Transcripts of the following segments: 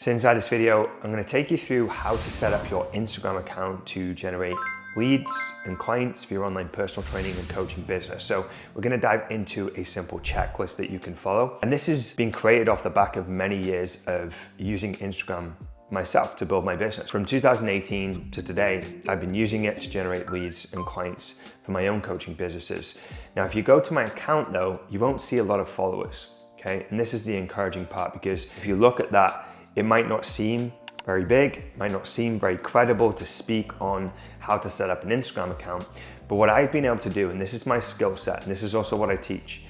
So inside this video, I'm going to take you through how to set up your Instagram account to generate leads and clients for your online personal training and coaching business. So we're going to dive into a simple checklist that you can follow. And this has been created off the back of many years of using Instagram myself to build my business. From 2018 to today, I've been using it to generate leads and clients for my own coaching businesses. Now, if you go to my account though, you won't see a lot of followers, okay? And this is the encouraging part, because if you look at that, it might not seem very big, might not seem very credible to speak on how to set up an Instagram account. But what I've been able to do, and this is my skill set, and this is also what I teach,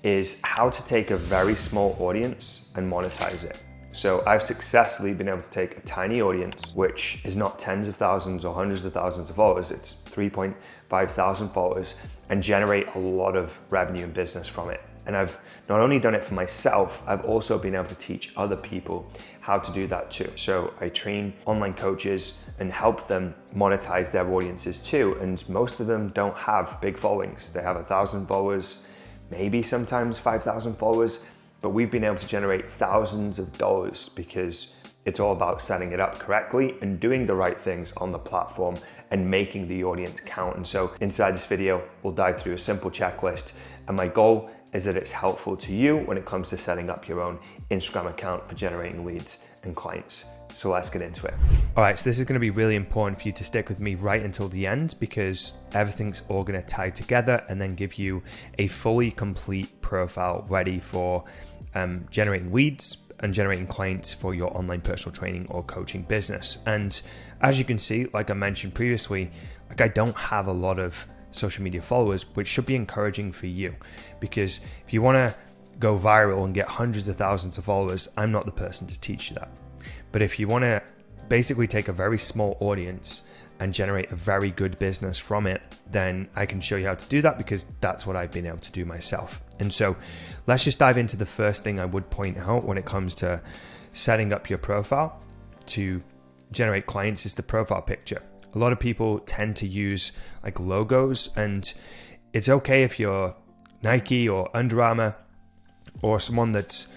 is how to take a very small audience and monetize it. So I've successfully been able to take a tiny audience, which is not tens of thousands or hundreds of thousands of followers, it's 3.5 thousand followers, and generate a lot of revenue and business from it. And I've not only done it for myself, I've also been able to teach other people how to do that too. So I train online coaches and help them monetize their audiences too. And most of them don't have big followings. They have 1,000 followers, maybe sometimes 5,000 followers, but we've been able to generate thousands of dollars because it's all about setting it up correctly and doing the right things on the platform and making the audience count. And so inside this video, we'll dive through a simple checklist, and my goal is that it's helpful to you when it comes to setting up your own Instagram account for generating leads and clients. So let's get into it. All right, so this is going to be really important for you to stick with me right until the end, because everything's all going to tie together and then give you a fully complete profile ready for generating leads and generating clients for your online personal training or coaching business. And as you can see, like I mentioned previously, like I don't have a lot of social media followers, which should be encouraging for you, because if you want to go viral and get hundreds of thousands of followers, I'm not the person to teach you that. But if you want to basically take a very small audience and generate a very good business from it, then I can show you how to do that, because that's what I've been able to do myself. And so let's just dive into the first thing I would point out when it comes to setting up your profile to generate clients is the profile picture. A lot of people tend to use like logos, and it's okay if you're Nike or Under Armour or someone that's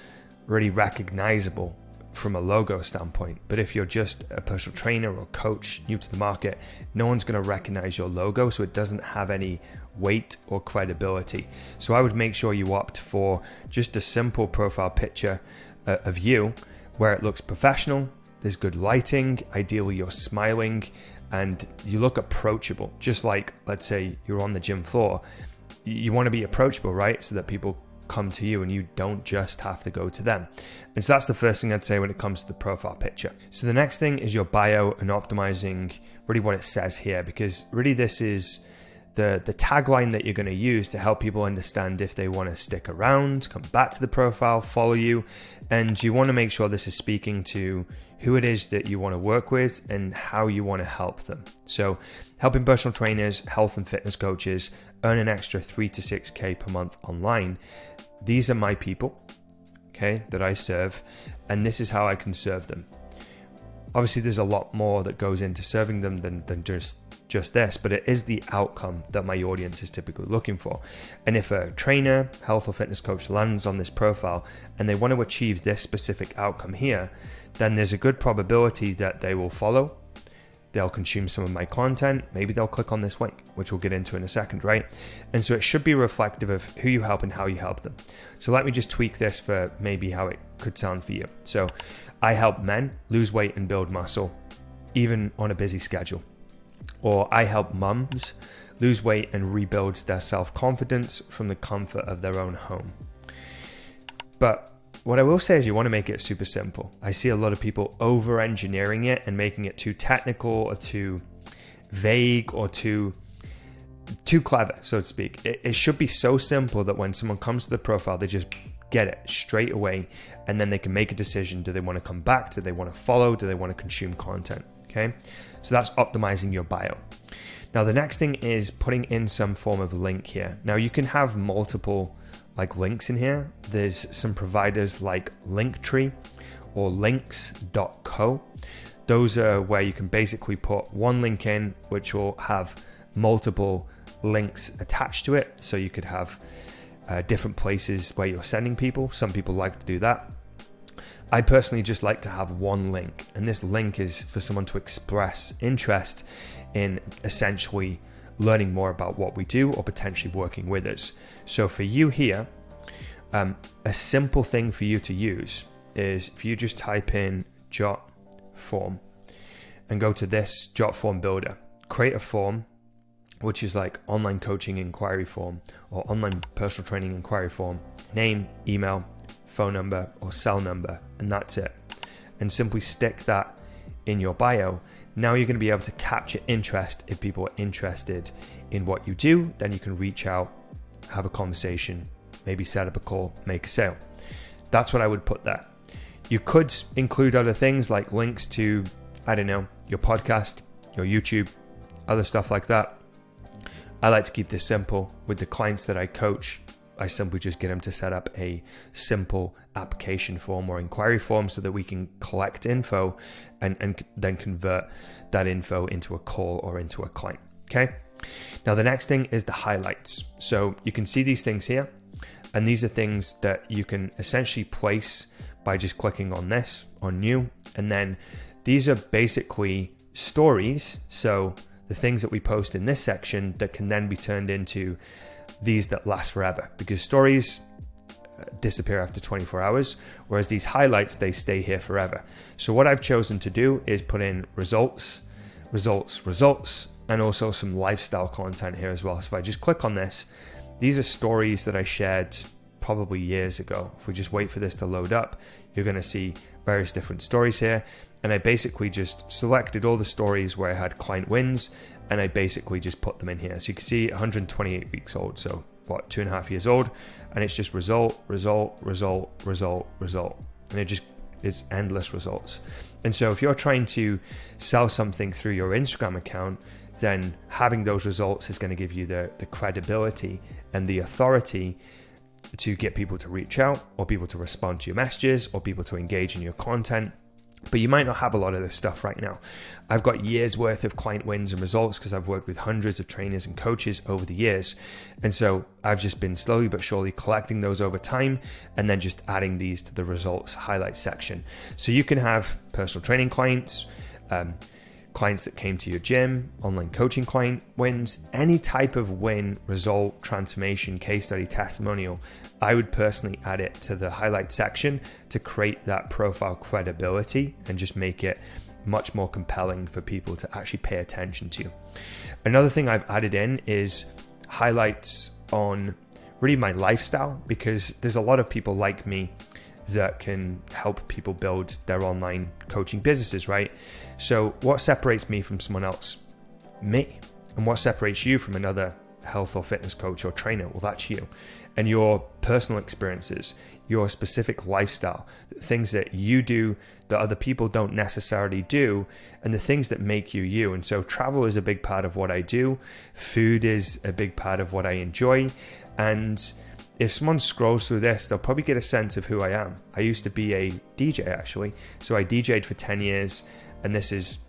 really recognizable from a logo standpoint. But if you're just a personal trainer or coach new to the market, no one's going to recognize your logo, so it doesn't have any weight or credibility. So I would make sure you opt for just a simple profile picture of you where it looks professional, there's good lighting, ideally you're smiling, and you look approachable. Just like, let's say you're on the gym floor, you want to be approachable, right? So that people come to you and you don't just have to go to them. And so that's the first thing I'd say when it comes to the profile picture. So the next thing is your bio and optimizing really what it says here, because really this is the tagline that you're going to use to help people understand if they want to stick around, come back to the profile, follow you. And you want to make sure this is speaking to who it is that you want to work with and how you want to help them. So helping personal trainers, health and fitness coaches earn an extra 3 to 6K per month online. These are my people, okay, that I serve, and this is how I can serve them. Obviously, there's a lot more that goes into serving them than just this, but it is the outcome that my audience is typically looking for. And if a trainer, health or fitness coach lands on this profile and they want to achieve this specific outcome here, then there's a good probability that they will follow, they'll consume some of my content, maybe they'll click on this link, which we'll get into in a second, right? And so it should be reflective of who you help and how you help them. So let me just tweak this for maybe how it could sound for you. So I help men lose weight and build muscle, even on a busy schedule. Or I help mums lose weight and rebuild their self-confidence from the comfort of their own home. But what I will say is you want to make it super simple. I see a lot of people over-engineering it and making it too technical or too vague or too clever, so to speak. It should be so simple that when someone comes to the profile, they just get it straight away, and then they can make a decision. Do they want to come back? Do they want to follow? Do they want to consume content? Okay, so that's optimizing your bio. Now, the next thing is putting in some form of link here. Now, you can have multiple like links in here. There's some providers like Linktree or links.co. Those are where you can basically put one link in, which will have multiple links attached to it. So you could have different places where you're sending people. Some people like to do that. I personally just like to have one link, and this link is for someone to express interest in essentially learning more about what we do or potentially working with us. So for you here, a simple thing for you to use is if you just type in Jot form and go to this Jot form builder, create a form which is like online coaching inquiry form or online personal training inquiry form, name, email, phone number or cell number, and that's it. And simply stick that in your bio. Now you're going to be able to capture interest. If people are interested in what you do, then you can reach out, have a conversation, maybe set up a call, make a sale. That's what I would put there. You could include other things like links to, I don't know, your podcast, your YouTube, other stuff like that. I like to keep this simple. With the clients that I coach, I simply just get them to set up a simple application form or inquiry form so that we can collect info and then convert that info into a call or into a client. Okay. Now, the next thing is the highlights. So you can see these things here, and these are things that you can essentially place by just clicking on this, on new. And then these are basically stories. So the things that we post in this section that can then be turned into these that last forever, because stories disappear after 24 hours, whereas these highlights, they stay here forever. So what I've chosen to do is put in results, and also some lifestyle content here as well. So if I just click on this, these are stories that I shared probably years ago. If we just wait for this to load up, you're going to see various different stories here. And I basically just selected all the stories where I had client wins, and I basically just put them in here. So you can see 128 weeks old. So what, 2.5 years old, and it's just result. And it's endless results. And so if you're trying to sell something through your Instagram account, then having those results is going to give you the credibility and the authority to get people to reach out, or people to respond to your messages, or people to engage in your content. But you might not have a lot of this stuff right now. I've got years worth of client wins and results because I've worked with hundreds of trainers and coaches over the years. And so I've just been slowly but surely collecting those over time and then just adding these to the results highlight section. So you can have personal training clients, clients that came to your gym, online coaching client wins, any type of win, result, transformation, case study, testimonial. I would personally add it to the highlight section to create that profile credibility and just make it much more compelling for people to actually pay attention to. Another thing I've added in is highlights on really my lifestyle, because there's a lot of people like me that can help people build their online coaching businesses, right? So what separates me from someone else? Me. And what separates you from another health or fitness coach or trainer? Well, that's you. And your personal experiences, your specific lifestyle, things that you do that other people don't necessarily do, and the things that make you you. And so travel is a big part of what I do. Food is a big part of what I enjoy. And if someone scrolls through this, they'll probably get a sense of who I am. I used to be a DJ, actually. So I DJ'd for 10 years, and this is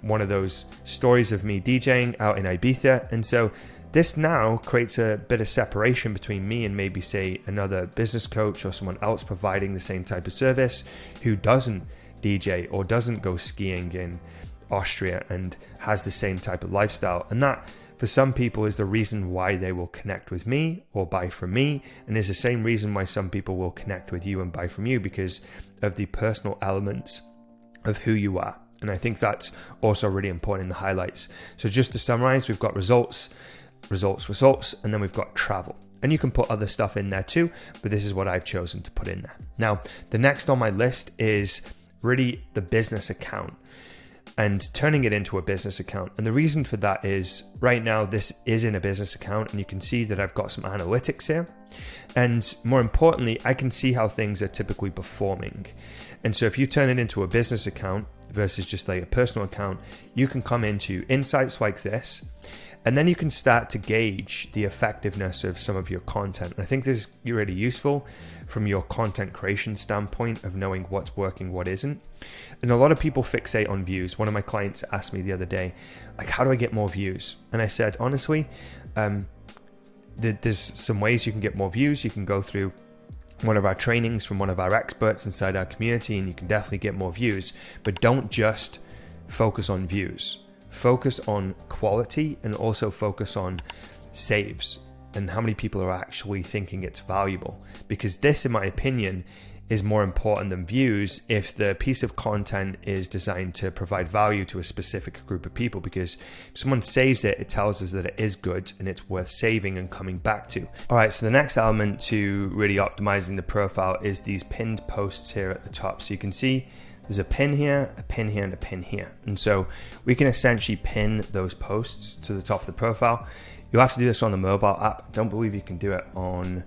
one of those stories of me DJing out in Ibiza. And so this now creates a bit of separation between me and maybe, say, another business coach or someone else providing the same type of service who doesn't DJ or doesn't go skiing in Austria and has the same type of lifestyle. And that, for some people, is the reason why they will connect with me or buy from me, and is the same reason why some people will connect with you and buy from you, because of the personal elements of who you are. And I think that's also really important in the highlights. So just to summarize, we've got results, and then we've got travel. And you can put other stuff in there too, but this is what I've chosen to put in there. Now, the next on my list is really the business account and turning it into a business account. And the reason for that is right now this is in a business account, and you can see that I've got some analytics here. And more importantly, I can see how things are typically performing. And so if you turn it into a business account versus just like a personal account, you can come into insights like this, and then you can start to gauge the effectiveness of some of your content. And I think this is really useful from your content creation standpoint of knowing what's working, what isn't. And a lot of people fixate on views. One of my clients asked me the other day, like, how do I get more views? And I said, honestly, there's some ways you can get more views. You can go through one of our trainings from one of our experts inside our community, and you can definitely get more views. But don't just focus on views. Focus on quality, and also focus on saves and how many people are actually thinking it's valuable. Because this, in my opinion, is more important than views if the piece of content is designed to provide value to a specific group of people. Because if someone saves it, it tells us that it is good and it's worth saving and coming back to. All right, so the next element to really optimizing the profile is these pinned posts here at the top. So you can see there's a pin here, a pin here, and a pin here. And so we can essentially pin those posts to the top of the profile. You'll have to do this on the mobile app. I don't believe you can do it on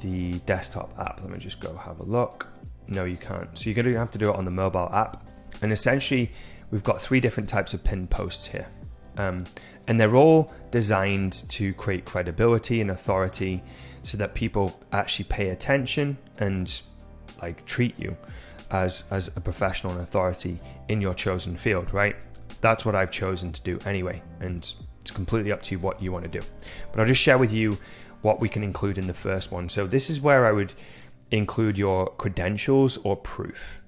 the desktop app. Let me just go have a look. No, you can't. So you're going to have to do it on the mobile app. And essentially, we've got 3 different types of pinned posts here. And they're all designed to create credibility and authority so that people actually pay attention and like treat you as a professional and authority in your chosen field, right? That's what I've chosen to do anyway. And it's completely up to you what you want to do. But I'll just share with you what we can include in the first one. So this is where I would include your credentials or proof.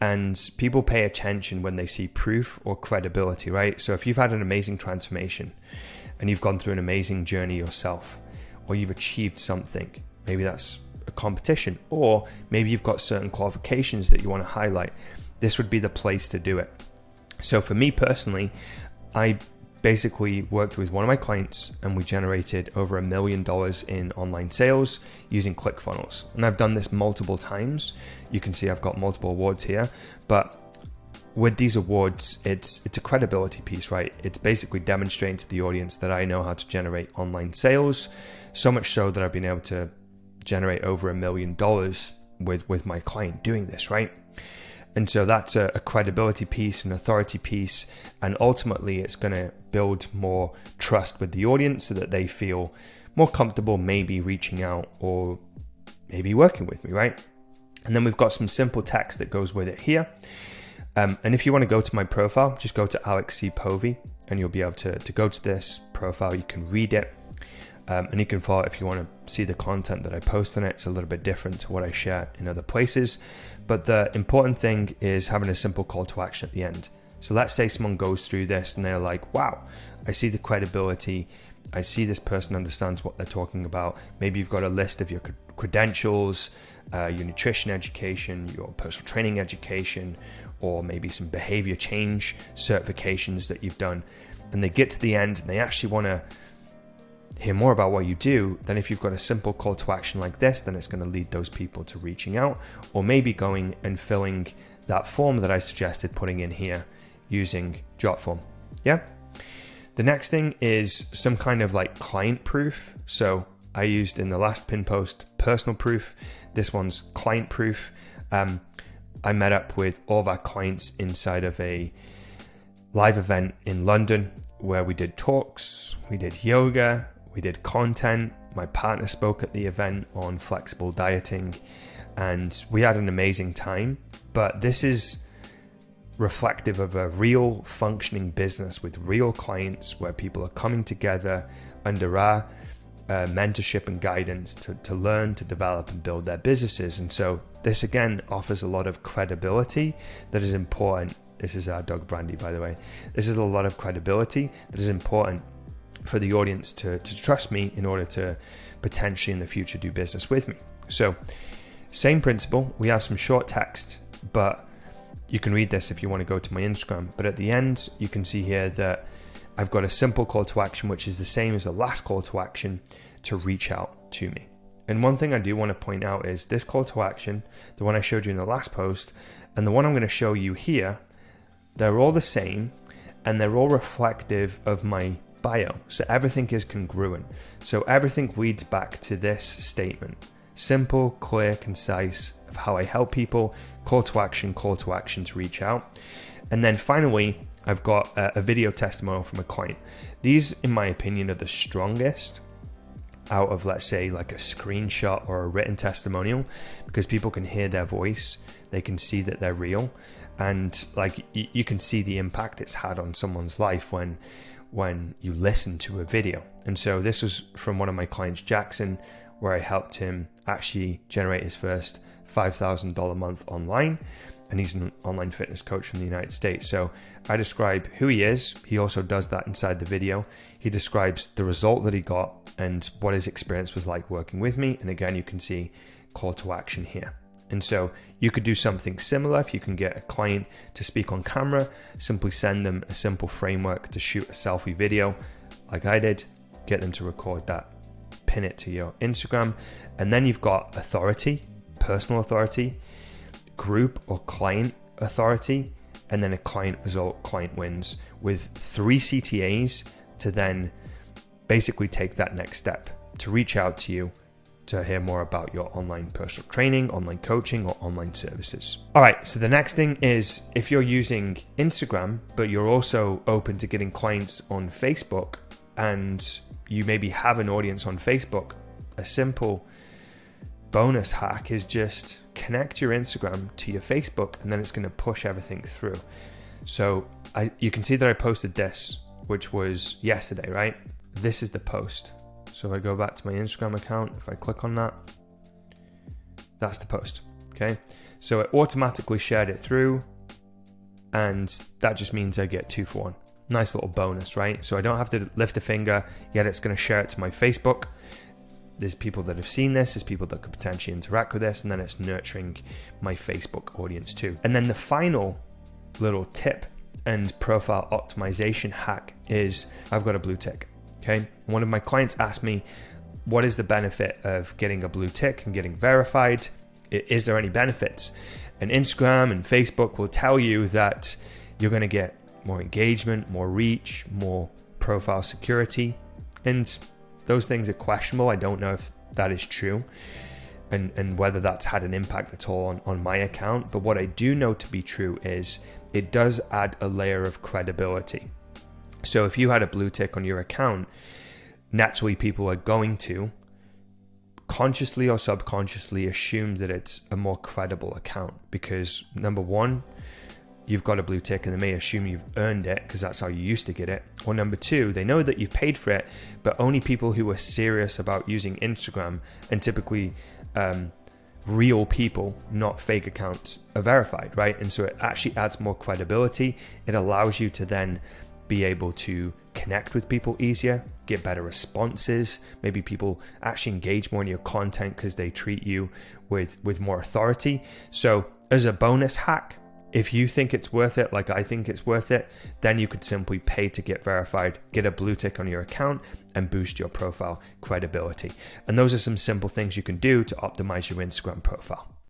And people pay attention when they see proof or credibility, right? So if you've had an amazing transformation and you've gone through an amazing journey yourself, or you've achieved something, maybe that's a competition, or maybe you've got certain qualifications that you want to highlight, this would be the place to do it. So for me personally, I basically worked with one of my clients and we generated over $1 million in online sales using ClickFunnels. And I've done this multiple times. You can see I've got multiple awards here, but with these awards, it's a credibility piece, right? It's basically demonstrating to the audience that I know how to generate online sales, so much so that I've been able to generate over $1 million with my client doing this, right? And so that's a credibility piece, an authority piece, and ultimately it's going to build more trust with the audience so that they feel more comfortable maybe reaching out or maybe working with me, right? And then we've got some simple text that goes with it here. And if you want to go to my profile, just go to Alex C. Povey and you'll be able to go to this profile. You can read it. And you can follow it if you want to see the content that I post on it. It's a little bit different to what I share in other places. But the important thing is having a simple call to action at the end. So let's say someone goes through this and they're like, wow, I see the credibility. I see this person understands what they're talking about. Maybe you've got a list of your credentials, your nutrition education, your personal training education, or maybe some behavior change certifications that you've done. And they get to the end and they actually want to hear more about what you do. Then if you've got a simple call to action like this, then it's going to lead those people to reaching out, or maybe going and filling that form that I suggested putting in here using Jotform. Yeah. The next thing is some kind of like client proof. So I used in the last pin post personal proof. This one's client proof. I met up with all of our clients inside of a live event in London where we did talks, we did yoga, we did content. My partner spoke at the event on flexible dieting, and we had an amazing time. But this is reflective of a real functioning business with real clients where people are coming together under our mentorship and guidance to learn, to develop and build their businesses. And so this again offers a lot of credibility that is important. This is our dog Brandy, by the way. This is a lot of credibility that is important for the audience to trust me in order to potentially in the future do business with me. So same principle, we have some short text, but you can read this if you want to go to my Instagram. But at the end, you can see here that I've got a simple call to action, which is the same as the last call to action to reach out to me. And one thing I do want to point out is this call to action, the one I showed you in the last post, and the one I'm going to show you here, they're all the same and they're all reflective of my bio. So everything is congruent. So everything leads back to this statement. Simple, clear, concise of how I help people, call to action to reach out. And then finally, I've got a video testimonial from a client. These, in my opinion, are the strongest out of, let's say, like a screenshot or a written testimonial, because people can hear their voice, they can see that they're real, and like you can see the impact it's had on someone's life when you listen to a video. And so this was from one of my clients, Jackson. where I helped him actually generate his first $5,000 a month online. And he's an online fitness coach from the United States. So I describe who he is. He also does that inside the video. He describes the result that he got and what his experience was like working with me. And again, you can see call to action here. And so you could do something similar. If you can get a client to speak on camera, simply send them a simple framework to shoot a selfie video like I did, get them to record that, pin it to your Instagram. And then you've got authority, personal authority, group or client authority, and then a client result, client wins, with 3 CTAs to then basically take that next step, to reach out to you to hear more about your online personal training, online coaching, or online services. All right, so the next thing is if you're using Instagram, but you're also open to getting clients on Facebook, and you maybe have an audience on Facebook, a simple bonus hack is just connect your Instagram to your Facebook, and then it's going to push everything through. So you can see that I posted this, which was yesterday, right? This is the post. So if I go back to my Instagram account, if I click on that, that's the post, okay? So it automatically shared it through, and that just means I get 2 for 1. Nice little bonus, right? So I don't have to lift a finger, yet it's going to share it to my Facebook. There's people that have seen this, there's people that could potentially interact with this, and then it's nurturing my Facebook audience too. And then the final little tip and profile optimization hack is I've got a blue tick, okay? One of my clients asked me, what is the benefit of getting a blue tick and getting verified? Is there any benefits? And Instagram and Facebook will tell you that you're going to get more engagement, more reach, more profile security, and those things are questionable. I don't know if that is true and whether that's had an impact at all on my account. But what I do know to be true is it does add a layer of credibility. So if you had a blue tick on your account, naturally people are going to consciously or subconsciously assume that it's a more credible account because, number one, you've got a blue tick and they may assume you've earned it because that's how you used to get it. Or number two, they know that you've paid for it, but only people who are serious about using Instagram, and typically real people, not fake accounts, are verified, right? And so it actually adds more credibility. It allows you to then be able to connect with people easier, get better responses. Maybe people actually engage more in your content because they treat you with more authority. So as a bonus hack, if you think it's worth it, like I think it's worth it, then you could simply pay to get verified, get a blue tick on your account, and boost your profile credibility. And those are some simple things you can do to optimize your Instagram profile.